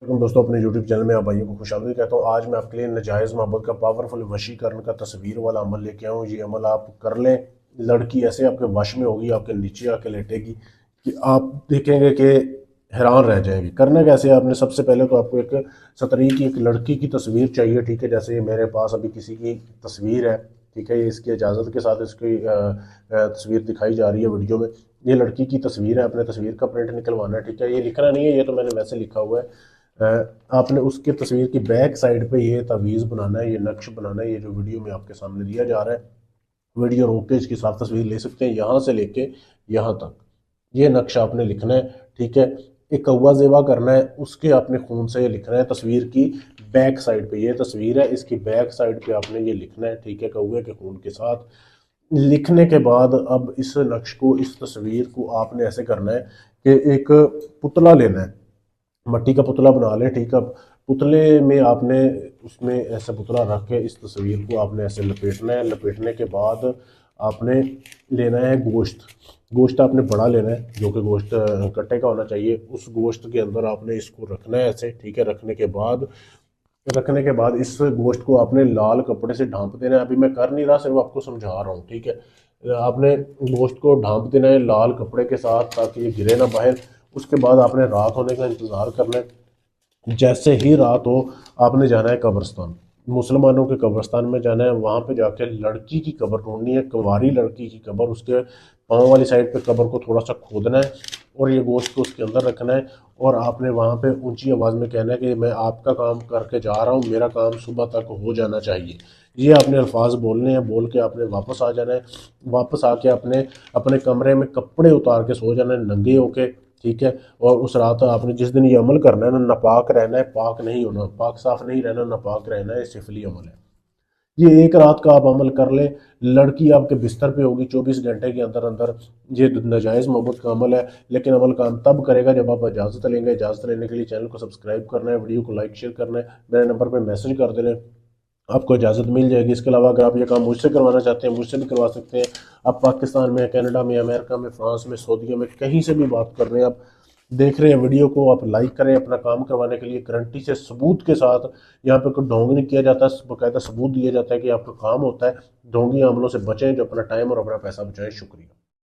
दोस्तों, अपने YouTube channel में आप भाइयों को खुशामदीद कहता हूँ। आज मैं आपके लिए नाजायज़ मोहब्बत का पावरफुल वशीकरण का तस्वीर वाला अमल लेके आया हूँ। ये अमल आप कर लें, लड़की ऐसे आपके वश में होगी, आपके नीचे आके लेटेगी कि आप देखेंगे कि हैरान रह जाएंगे। करना कैसे है, आपने सबसे पहले तो आपको एक सतरी की एक लड़की की तस्वीर चाहिए। ठीक है, जैसे ये मेरे पास अभी किसी की तस्वीर है। ठीक है, ये इसकी इजाज़त के साथ इसकी तस्वीर दिखाई जा रही है वीडियो में। ये लड़की की तस्वीर है, अपने तस्वीर का प्रिंट निकलवाना है। ठीक है, ये लिखना नहीं है, ये तो मैंने वैसे लिखा हुआ है। आपने उसके तस्वीर की बैक साइड पे ये तावीज़ बनाना है, ये नक्श बनाना है। ये जो वीडियो में आपके सामने दिया जा रहा है, वीडियो रोक के इसकी साफ तस्वीर ले सकते हैं। यहाँ से लेके यहाँ तक ये नक्श आपने लिखना है। ठीक है, एक कौवा ज़ेबा करना है, उसके आपने खून से ये लिखना है तस्वीर की बैक साइड पे। ये तस्वीर है, इसकी बैक साइड पे आपने ये लिखना है। ठीक है, कौवे के खून के साथ लिखने के बाद अब इस नक्श को, इस तस्वीर को आपने ऐसे करना है कि एक पुतला लेना है, मट्टी का पुतला बना लें। ठीक है, पुतले में आपने उसमें ऐसा पुतला रख के इस तस्वीर को आपने ऐसे लपेटना है। लपेटने के बाद आपने लेना है गोश्त। गोश्त आपने बड़ा लेना है, जो कि गोश्त कट्टे का होना चाहिए। उस गोश्त के अंदर आपने इसको रखना है ऐसे। ठीक है, रखने के बाद इस गोश्त को आपने लाल कपड़े से ढांप देना है। अभी मैं कर नहीं रहा, सिर्फ आपको समझा रहा हूँ। ठीक है, आपने गोश्त को ढांप देना है लाल कपड़े के साथ, ताकि ये गिरे ना बाहर। उसके बाद आपने रात होने का इंतज़ार करना है। जैसे ही रात हो, आपने जाना है कब्रिस्तान, मुसलमानों के कब्रिस्तान में जाना है। वहाँ पे जाके लड़की की कब्र ढूंढनी है, कुंवारी लड़की की कब्र। उसके पाँव वाली साइड पे कब्र को थोड़ा सा खोदना है और ये गोश्त को उसके अंदर रखना है। और आपने वहाँ पे ऊंची आवाज़ में कहना है कि मैं आपका काम करके जा रहा हूँ, मेरा काम सुबह तक हो जाना चाहिए। ये आपने अल्फाज बोलने हैं। बोल के आपने वापस आ जाना है। वापस आके अपने अपने कमरे में कपड़े उतार के सो जाना है, नंगे होके। ठीक है, और उस रात आपने जिस दिन ये अमल करना है ना, नापाक रहना है, पाक नहीं होना, पाक साफ नहीं रहना, नापाक रहना है। सिफली अमल है ये। एक रात का आप अमल कर ले, लड़की आपके बिस्तर पे होगी 24 घंटे के अंदर अंदर। ये नाजायज़ मोहब्बत का अमल है, लेकिन अमल काम तब करेगा जब आप इजाज़त लेंगे। इजाज़त लेने के लिए चैनल को सब्सक्राइब करना है, वीडियो को लाइक शेयर करना है, मेरे नंबर पर मैसेज कर देना, आपको इजाज़त मिल जाएगी। इसके अलावा अगर आप ये काम मुझसे करवाना चाहते हैं, मुझसे भी करवा सकते हैं। आप पाकिस्तान में, कनाडा में, अमेरिका में, फ्रांस में, सऊदीया में, कहीं से भी बात कर रहे हैं, आप देख रहे हैं वीडियो को, आप लाइक करें। अपना काम करवाने के लिए गारंटी से, सबूत के साथ। यहाँ पे कोई ढोंग नहीं किया जाता, बाकायदा सबूत दिया जाता है कि आपका काम होता है। ढोंगी अमलों से बचें जो अपना टाइम और अपना पैसा बचाएं। शुक्रिया।